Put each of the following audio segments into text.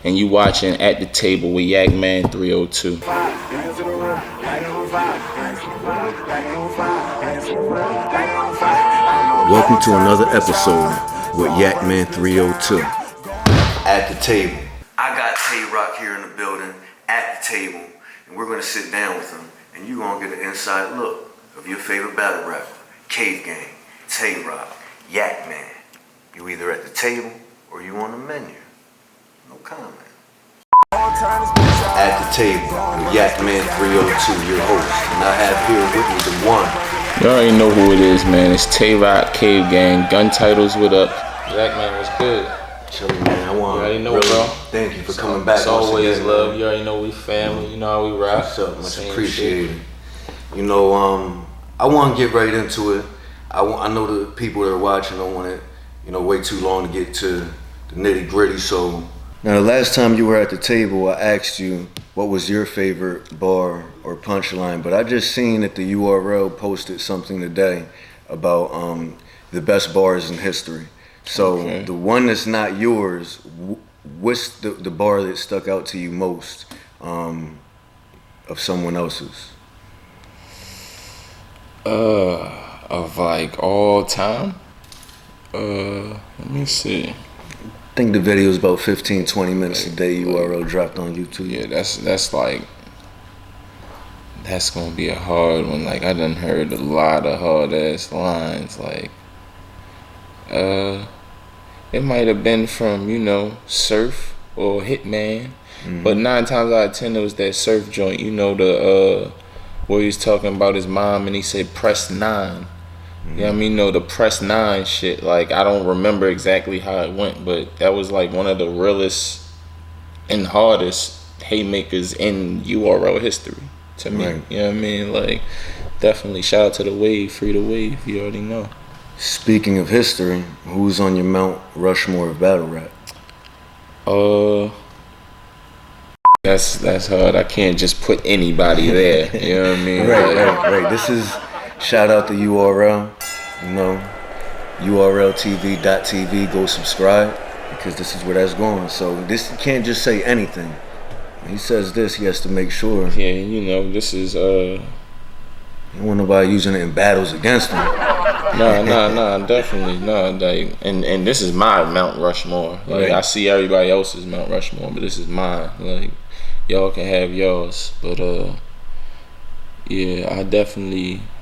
and you watching At the Table with Yakman302. Welcome to another episode with Yakman302. At the Table. I got Tay Roc here in the building, at the table, and we're going to sit down with him, and you're going to get an inside look of your favorite battle rapper, Cave Gang, Tay Roc, Yakman. You either at the table or you on the menu. No comment. At the Table with Yakman302, your host, and I have here with me the one. You already know who it is, man. It's Tay Roc, Cave Gang, Gun Titles, what up? Yakman, what's good? Chillin', man. I want you already know, really bro. Thank you for coming back. It's always again, love. Man. You already know we family. You know how we rock. What's up? Much appreciated. You know, I want to get right into it. I know the people that are watching don't want it, wait too long to get to the nitty gritty. So now, the last time you were at the table, I asked you what was your favorite bar or punchline, but I just seen that the URL posted something today about the best bars in history. So okay. The one that's not yours, what's the bar that stuck out to you most of someone else's? Of like all time? Let me see. I think the video is about 15-20 minutes a day. URL dropped on YouTube. Yeah, that's gonna be a hard one. Like I done heard a lot of hard ass lines. Like it might have been from Surf or Hitman, but 9 times out of 10 it was that Surf joint. The where he was talking about his mom and he said press 9. You know what I mean? The press 9 shit, like I don't remember exactly how it went, but that was like one of the realest and hardest haymakers in URL history to me. Right. You know what I mean? Like definitely shout out to the Wave, free the Wave, you already know. Speaking of history, who's on your Mount Rushmore of battle rap? That's hard. I can't just put anybody there. You know what I mean? Right. This is shout out to URL. URLtv.tv. Go subscribe because this is where that's going. So this, you can't just say anything. He says this, he has to make sure. Yeah, this is You don't want nobody using it in battles against him. Nah, definitely no. Like, and this is my Mount Rushmore. Like right. I see everybody else's Mount Rushmore, but this is mine. Like y'all can have yours, but yeah,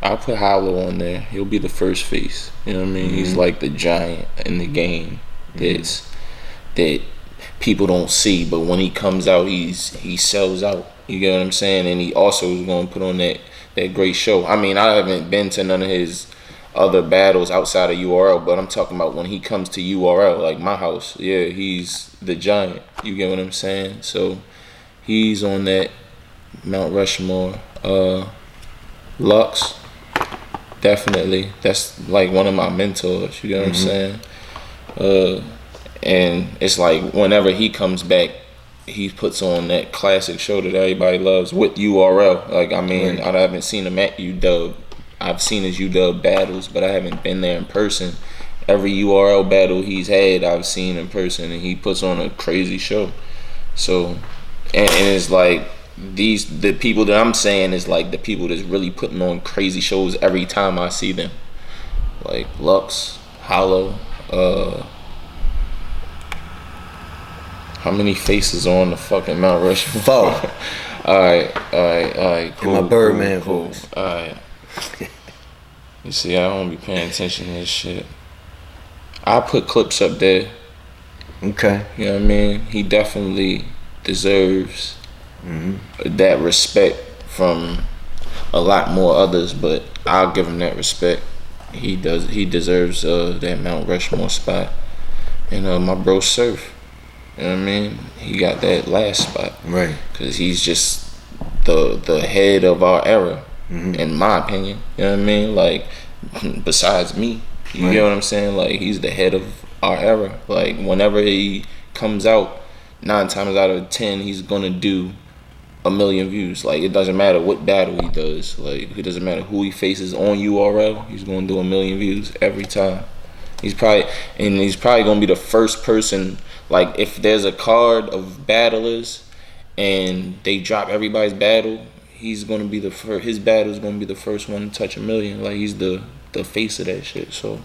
I put Hollow on there. He'll be the first face. You know what I mean? He's like the giant in the game that people don't see, but when he comes out, he sells out. You get what I'm saying? And he also is going to put on that great show. I mean, I haven't been to none of his other battles outside of URL, but I'm talking about when he comes to URL, like my house. Yeah, he's the giant. You get what I'm saying? So he's on that Mount Rushmore. Lux, definitely. That's like one of my mentors. You get what I'm saying? And it's like whenever he comes back, he puts on that classic show that everybody loves with URL. Like I mean, I haven't seen him at UW. I've seen his UW battles, but I haven't been there in person. Every URL battle he's had, I've seen in person, and he puts on a crazy show. So, and it's like the people that I'm saying is like the people that's really putting on crazy shows every time I see them. Like Lux, Hollow, how many faces on the fucking Mount Rushmore? 4. Alright, cool. And my Birdman voice. Alright. You see, I don't be paying attention to this shit. I put Clips up there. Okay. You know what I mean? He definitely deserves that respect from a lot more others, but I'll give him that respect. He deserves that Mount Rushmore spot. And my bro Surf, you know what I mean? He got that last spot. Right. Because he's just the head of our era, in my opinion. You know what I mean? Like, besides me. You get what I'm saying? Like, he's the head of our era. Like, whenever he comes out, 9 times out of 10, he's gonna do 1 million views. Like, it doesn't matter what battle he does. Like, it doesn't matter who he faces on URL. He's gonna do 1 million views every time. He's probably gonna be the first person like if there's a card of battlers and they drop everybody's battle, he's gonna be the first. His battle is gonna be the first one to touch 1 million. Like he's the face of that shit. So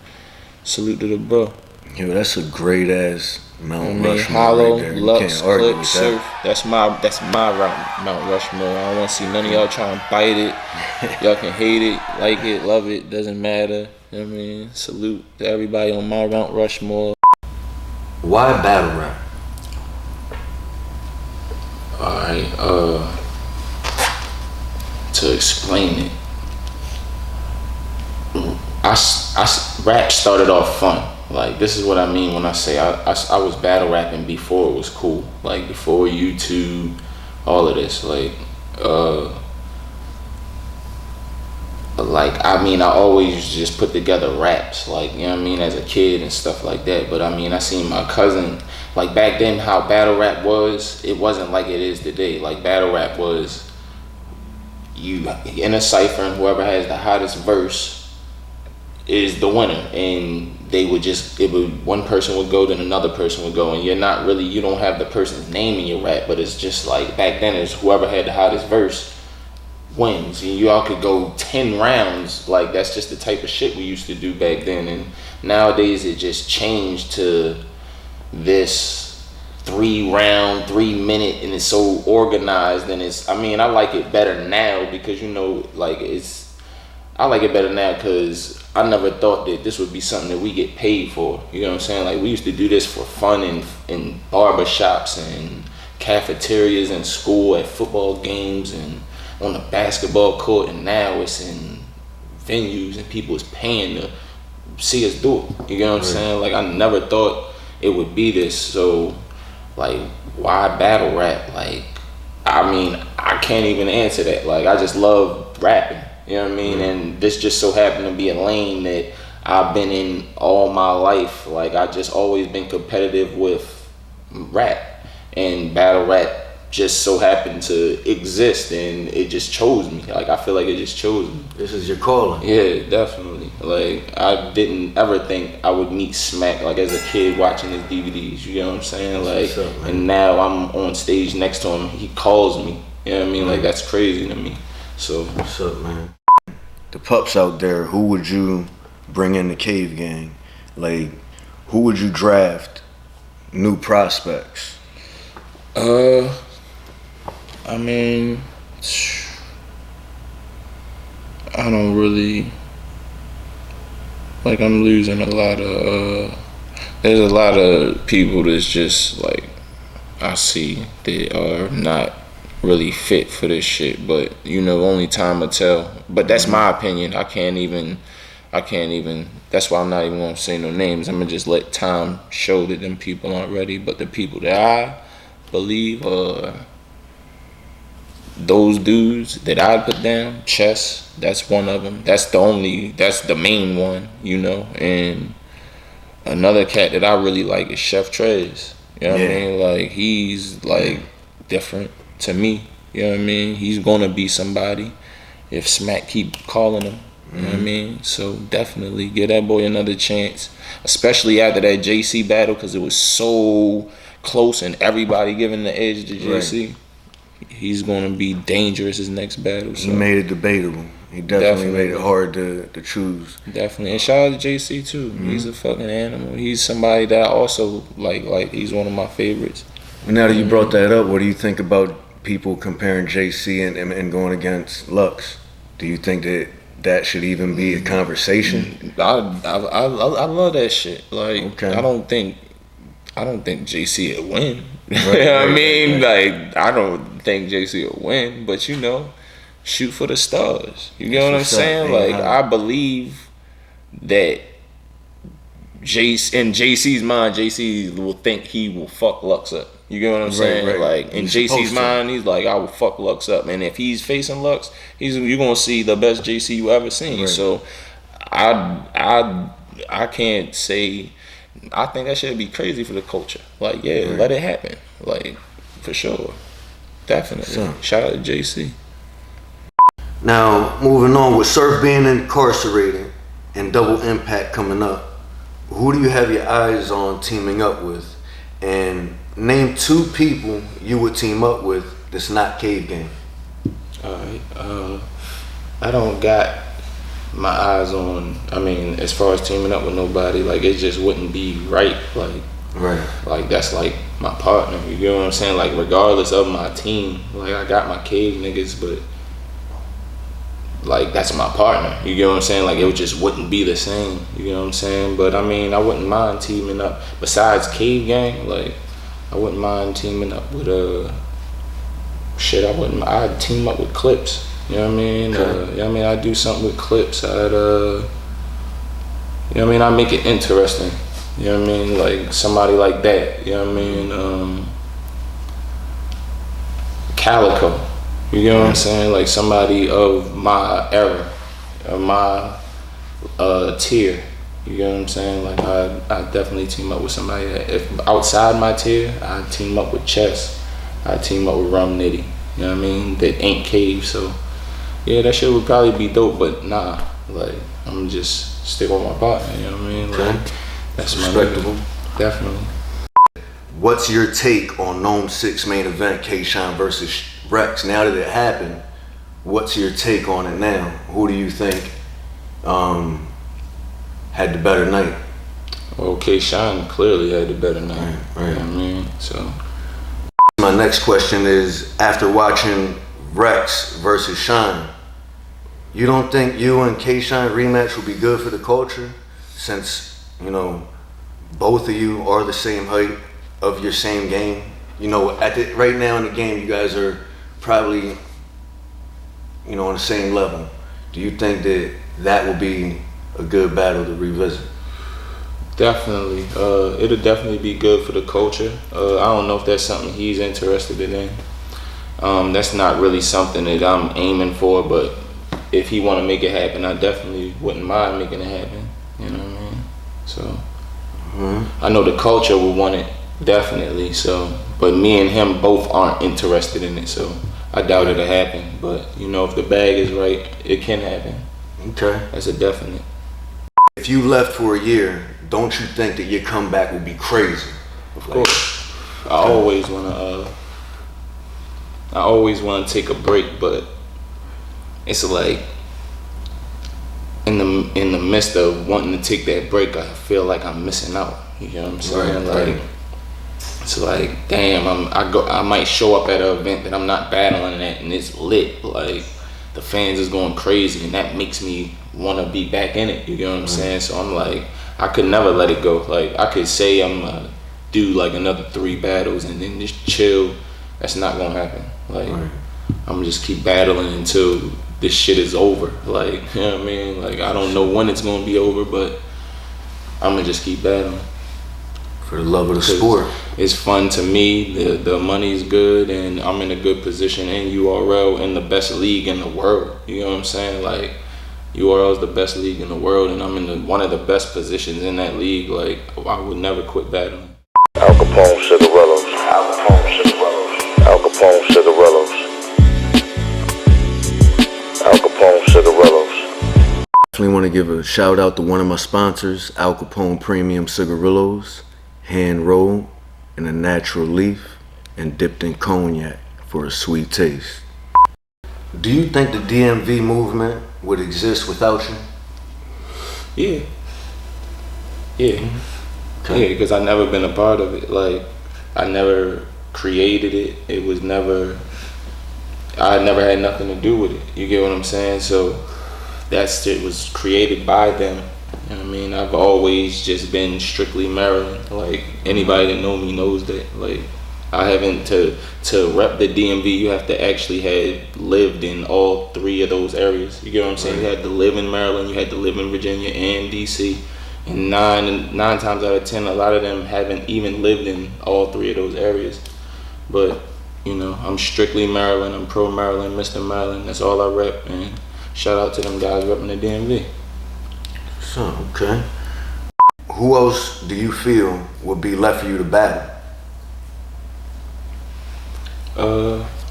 salute to the bro. Yo, that's a great ass Mount Rushmore Hollow, right there. Lux, Click, that. Surf. That's my route, Mount Rushmore. I don't want to see none of y'all trying to bite it. Y'all can hate it, like it, love it, doesn't matter. You know what I mean? Salute to everybody on my Mount Rushmore. Why battle rap? Alright, to explain it, rap started off fun. Like, this is what I mean when I say I was battle rapping before it was cool. Like, before YouTube, all of this. Like, I mean, I always just put together raps, like, you know what I mean, as a kid and stuff like that. But I mean, I seen my cousin, like back then, how battle rap was, it wasn't like it is today. Like, battle rap was you in a cipher and whoever has the hottest verse is the winner, and one person would go, then another person would go, and you don't have the person's name in your rap, but it's just like back then it's whoever had the hottest verse wins, and you all could go 10 rounds. Like, that's just the type of shit we used to do back then. And nowadays it just changed to this 3-round, 3-minute, and it's so organized. And I like it better now because I like it better now because I never thought that this would be something that we get paid for. You know what I'm saying? Like, we used to do this for fun in barbershops and cafeterias and school, at football games and on the basketball court, and now it's in venues and people is paying to see us do it. You know what I'm saying? Like, I never thought it would be this. So, like, why battle rap? Like, I mean, I can't even answer that. Like, I just love rapping. You know what I mean? And this just so happened to be a lane that I've been in all my life. Like, I just always been competitive with rap, and battle rap just so happened to exist, and it just chose me. Like, I feel like it just chose me. This is your calling. Yeah, definitely. Like, I didn't ever think I would meet Smack, like, as a kid watching his DVDs. You know what I'm saying? Like, and now I'm on stage next to him. He calls me. You know what I mean? Like, that's crazy to me. So, what's up, man? The pups out there, who would you bring in the Cave Gang? Like, who would you draft? New prospects. I mean, I don't really, like, I'm losing a lot of, there's a lot of people that's just, like, I see that are not really fit for this shit, but only time will tell. But that's my opinion. I can't even, that's why I'm not even gonna say no names. I'm gonna just let time show that them people aren't ready. But the people that I believe are those dudes that I put down, Chess, that's one of them. That's the main one, and another cat that I really like is Chef Trez. You know what I mean? Like, he's like different to me. You know what I mean? He's gonna be somebody if Smack keep calling him. You know what I mean? So definitely give that boy another chance, especially after that JC battle, because it was so close and everybody giving the edge to JC. Right. He's gonna be dangerous his next battle. So. He made it debatable. He definitely made it hard to choose. Definitely. And shout out to JC too. He's a fucking animal. He's somebody that I also like he's one of my favorites. And now that you brought that up, what do you think about people comparing JC and going against Lux? Do you think that should even be a conversation? I love that shit. Like, okay. I don't think JC will win. Right, you know what I mean? Like, I don't think JC will win, but shoot for the stars. You get what I'm saying? Like, I believe that in JC's mind, JC will think he will fuck Lux up. You get what I'm saying? Right. Like, in JC's mind, he's like, I will fuck Lux up. And if he's facing Lux, you're gonna see the best JC you ever seen. Right. So I can't say. I think that should be crazy for the culture. Like, let it happen. Like, for sure, definitely. So, shout out to JC. Now, moving on, with Surf being incarcerated and Double Impact coming up, who do you have your eyes on teaming up with? And name 2 people you would team up with that's not Cave Gang. Alright, I don't got my eyes on, I mean, as far as teaming up with nobody, like, it just wouldn't be right, like that's like my partner, you get what I'm saying? Like, regardless of my team, like, I got my Cave niggas, but like, that's my partner, you get what I'm saying? Like, it just wouldn't be the same, you get what I'm saying? But I mean, I wouldn't mind teaming up, besides Cave Gang, like, I wouldn't mind teaming up with I'd team up with Clips, you know what I mean? Okay. You know what I mean? I'd do something with Clips, you know what I mean? I'd make it interesting, you know what I mean? Like, somebody like that, you know what I mean? Calico, you know what I'm saying? Like, somebody of my era, of my tier, you know what I'm saying? Like, I'd definitely team up with somebody that, if outside my tier, I'd team up with Chess, I'd team up with Rum Nitty, you know what I mean? That ain't Cave, so yeah, that shit would probably be dope, but nah, like, I'm just stick with my partner, you know what I mean? Okay. Like, that's respectable. Definitely. What's your take on Gnome 6 main event, K-Shine versus Rex? Now that it happened, what's your take on it now? Who do you think had the better night? Well, K-Shine clearly had the better night, right. You know what I mean? So My next question is, after watching Rex versus Shine, you don't think you and K-Shine rematch would be good for the culture? Since, you know, both of you are the same height of your same game. You know, right now in the game, you guys are probably, you know, on the same level. Do you think that will be a good battle to revisit? definitely, it'll definitely be good for the culture. I don't know if that's something he's interested in. That's not really something that I'm aiming for, but if he want to make it happen, I definitely wouldn't mind making it happen. You know what I mean? So I know the culture would want it, definitely. So, but me and him both aren't interested in it, so I doubt it'll happen. But you know, if the bag is right, it can happen. Okay. That's a definite. If you left for a year, don't you think that your comeback would be crazy? Of course. I always wanna take a break, but it's like in the midst of wanting to take that break, I feel like I'm missing out. You know what I'm saying? Right. It's like, damn, I might show up at an event that I'm not battling at, and it's lit. Like, the fans is going crazy, and that makes me want to be back in it. You know what I'm saying? So I'm like, I could never let it go. Like, I could say I'm gonna do like another 3 battles and then just chill. That's not gonna happen. Like, I'm gonna just keep battling until this shit is over. Like, you know what I mean? Like, I don't know when it's gonna be over, but I'm gonna just keep battling. For the love of the sport. It's fun to me, the money's good, and I'm in a good position in URL, in the best league in the world. You know what I'm saying? Like, URL is the best league in the world, and I'm in one of the best positions in that league. Like, I would never quit battling. Al Capone cigarillos. Al Capone cigarillos. Al Capone cigarillos. Al Capone cigarillos. Definitely want to give a shout out to one of my sponsors, Al Capone Premium Cigarillos, hand rolled in a natural leaf and dipped in cognac for a sweet taste. Do you think the DMV movement would exist without you? Yeah. Yeah. Okay. Yeah, because I never been a part of it. Like, I never created it. It was never, I never had nothing to do with it. You get what I'm saying? So that shit was created by them. You know what I mean? I've always just been strictly Maryland. Like, anybody that know me knows that. Like, I haven't, to rep the DMV, you have to actually have lived in all 3 of those areas. You get what I'm saying? You had to live in Maryland, you had to live in Virginia and DC. And nine times out of 10, a lot of them haven't even lived in all 3 of those areas. But, you know, I'm strictly Maryland, I'm pro Maryland, Mr. Maryland, that's all I rep. And shout out to them guys repping the DMV. So, okay. Who else do you feel would be left for you to battle?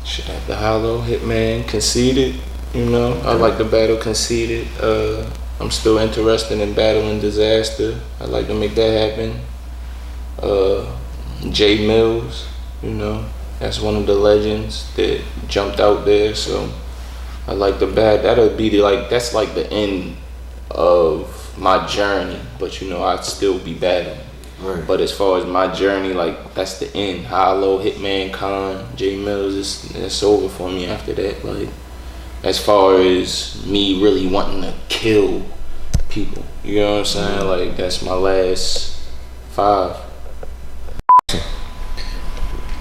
Shit, at the Hollow, Hitman, Conceited. You know, I like to battle Conceited. I'm still interested in battling Disaster. I'd like to make that happen. Jay Mills, you know, that's one of the legends that jumped out there. So I like the bad. That'll be that's like the end of my journey. But you know, I'd still be battling. Right. But as far as my journey, like that's the end. Hollow, Hitman, Khan, Jay Mills, it's over for me after that. Like as far as me really wanting to kill people, you know what I'm saying? Like that's my last 5.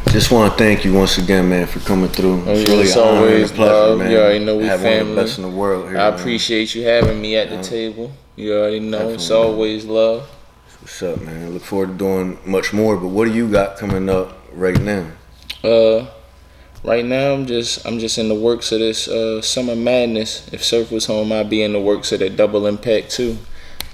Just want to thank you once again, man, for coming through. It's really always a pleasure, love. man. You already know we have family. One of the best in the world here. I appreciate you having me at the table. You already know. Definitely, it's always love. What's up, man? I look forward to doing much more. But what do you got coming up right now? Right now I'm just in the works of this Summer Madness. If Surf was home, I'd be in the works of that Double Impact too.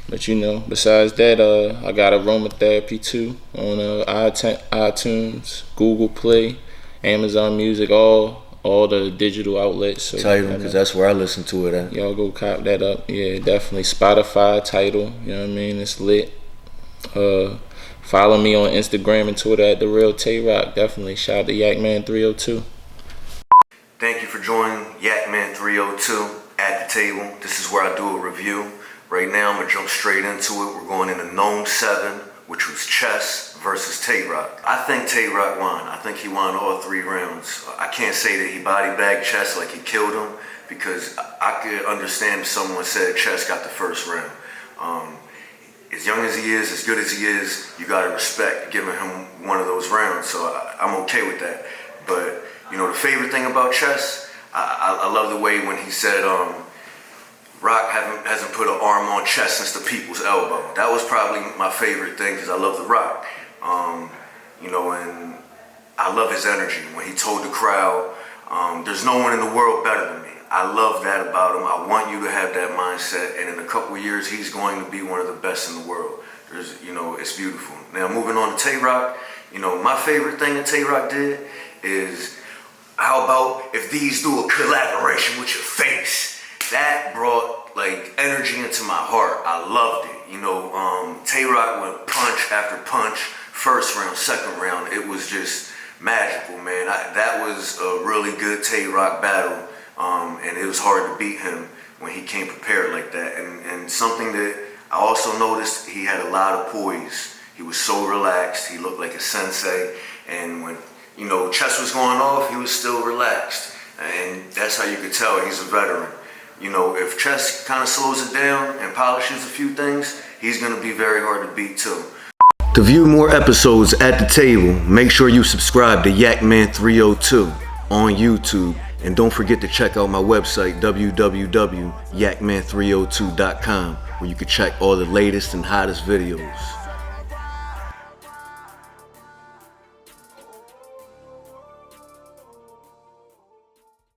But you know, besides that, I got Aromatherapy too on iTunes, Google Play, Amazon Music, all the digital outlets. So Tidal, because that's where I listen to it at. Y'all go cop that up. Yeah, definitely. Spotify, Tidal. You know what I mean? It's lit. Follow me on Instagram and Twitter at The Real Tay Roc. Definitely. Shout out to Yakman302. Thank you for joining Yakman302 at the table. This is where I do a review. Right now, I'm going to jump straight into it. We're going into Gnome 7, which was Chess versus Tay Roc. I think Tay Roc won. I think he won all 3 rounds. I can't say that he body bagged Chess like he killed him, because I could understand if someone said Chess got the first round. As young as he is, as good as he is, you got to respect giving him one of those rounds. So I'm okay with that. But, you know, the favorite thing about Chess, I love the way when he said, Roc hasn't put an arm on Chess since the people's elbow. That was probably my favorite thing, because I love the Roc. You know, and I love his energy. When he told the crowd, there's no one in the world better than me. I love that about him. I want you to have that mindset, and in a couple of years, he's going to be one of the best in the world. You know, it's beautiful. Now, moving on to Tay Roc, you know, my favorite thing that Tay Roc did is, how about if these do a collaboration with your face? That brought like energy into my heart. I loved it. You know, Tay Roc went punch after punch, first round, second round. It was just magical, man. That was a really good Tay Roc battle, and it was hard to beat him when he came prepared like that. And something that I also noticed, he had a lot of poise. He was so relaxed. He looked like a sensei. And when, you know, Chess was going off, he was still relaxed. And that's how you could tell he's a veteran. You know, if Chess kind of slows it down and polishes a few things, he's going to be very hard to beat too. To view more episodes at the table, make sure you subscribe to Yakman302 on YouTube. And don't forget to check out my website, www.yakman302.com, where you can check all the latest and hottest videos.